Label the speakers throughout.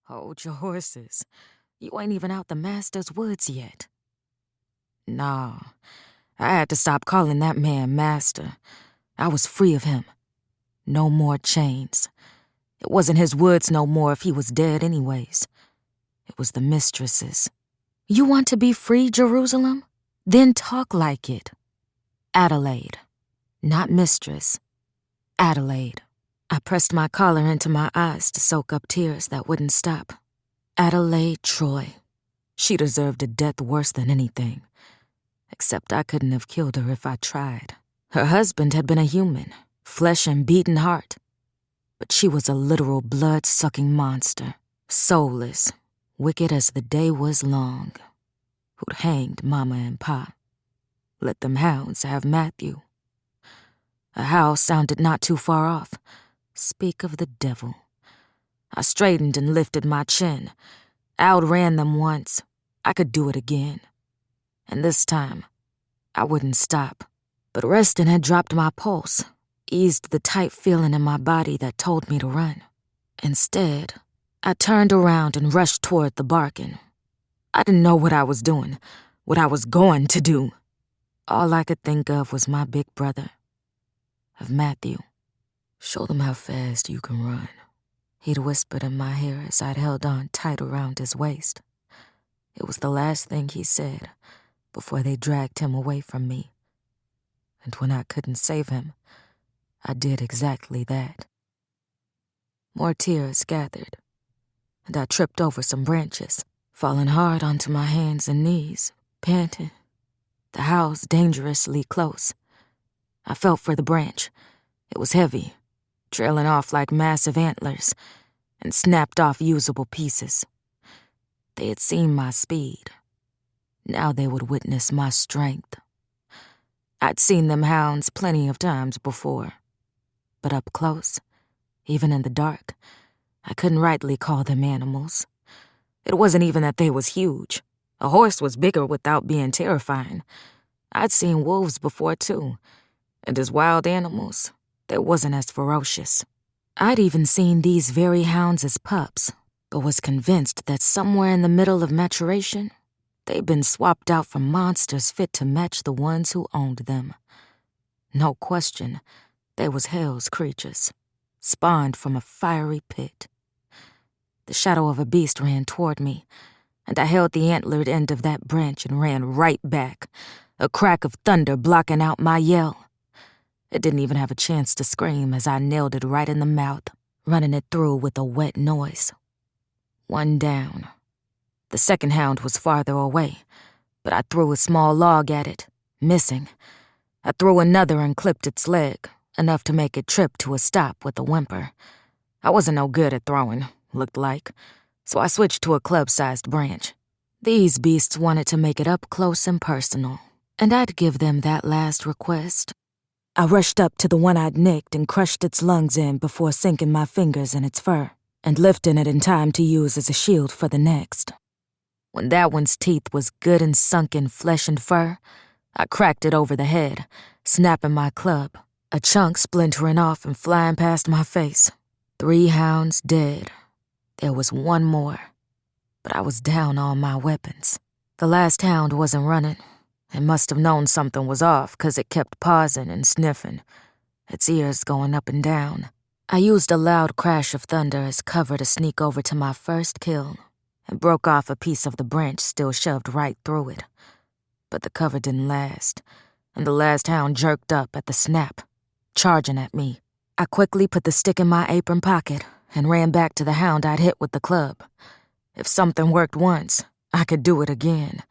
Speaker 1: Hold your horses. You ain't even out the master's woods yet. Nah, I had to stop calling that man master. I was free of him. No more chains. It wasn't his woods no more if he was dead anyways. It was the mistress's. You want to be free, Jerusalem? Then talk like it. Adelaide. Not mistress. Adelaide. I pressed my collar into my eyes to soak up tears that wouldn't stop. Adelaide Troy. She deserved a death worse than anything. Except I couldn't have killed her if I tried. Her husband had been a human, flesh and beaten heart. But she was a literal blood-sucking monster, soulless, wicked as the day was long, who'd hanged Mama and Pa. Let them hounds have Matthew. A howl sounded not too far off. Speak of the devil. I straightened and lifted my chin. Outran them once. I could do it again. And this time, I wouldn't stop. But resting had dropped my pulse, eased the tight feeling in my body that told me to run. Instead, I turned around and rushed toward the barking. I didn't know what I was doing, what I was going to do. All I could think of was my big brother, of Matthew. Show them how fast you can run, he'd whispered in my hair as I'd held on tight around his waist. It was the last thing he said before they dragged him away from me. And when I couldn't save him, I did exactly that. More tears gathered, and I tripped over some branches, falling hard onto my hands and knees, panting. The house dangerously close. I felt for the branch. It was heavy, trailing off like massive antlers, and snapped off usable pieces. They had seen my speed. Now they would witness my strength. I'd seen them hounds plenty of times before, but up close, even in the dark, I couldn't rightly call them animals. It wasn't even that they was huge. A horse was bigger without being terrifying. I'd seen wolves before too, and as wild animals, they wasn't as ferocious. I'd even seen these very hounds as pups, but was convinced that somewhere in the middle of maturation, they'd been swapped out for monsters fit to match the ones who owned them. No question, they was hell's creatures, spawned from a fiery pit. The shadow of a beast ran toward me, and I held the antlered end of that branch and ran right back, a crack of thunder blocking out my yell. It didn't even have a chance to scream as I nailed it right in the mouth, running it through with a wet noise. One down. The second hound was farther away, but I threw a small log at it, missing. I threw another and clipped its leg, enough to make it trip to a stop with a whimper. I wasn't no good at throwing, looked like, so I switched to a club-sized branch. These beasts wanted to make it up close and personal, and I'd give them that last request. I rushed up to the one I'd nicked and crushed its lungs in before sinking my fingers in its fur, and lifting it in time to use as a shield for the next. When that one's teeth was good and sunk in flesh and fur, I cracked it over the head, snapping my club, a chunk splintering off and flying past my face. 3 hounds dead. There was one more, but I was down all my weapons. The last hound wasn't running. It must have known something was off, 'cause it kept pausing and sniffing, its ears going up and down. I used a loud crash of thunder as cover to sneak over to my first kill, and broke off a piece of the branch still shoved right through it. But the cover didn't last, and the last hound jerked up at the snap, charging at me. I quickly put the stick in my apron pocket and ran back to the hound I'd hit with the club. If something worked once, I could do it again.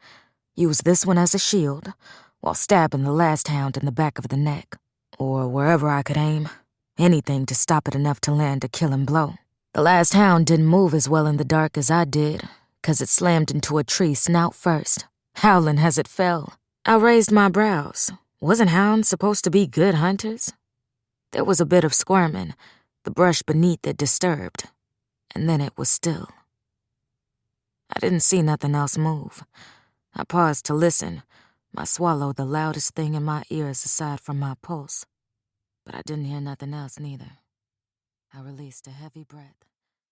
Speaker 1: Use this one as a shield, while stabbing the last hound in the back of the neck, or wherever I could aim, anything to stop it enough to land a killing blow. The last hound didn't move as well in the dark as I did, 'cause it slammed into a tree snout first, howling as it fell. I raised my brows. Wasn't hounds supposed to be good hunters? There was a bit of squirming, the brush beneath it disturbed, and then it was still. I didn't see nothing else move. I paused to listen, my swallow the loudest thing in my ears aside from my pulse. But I didn't hear nothing else neither. I released a heavy breath.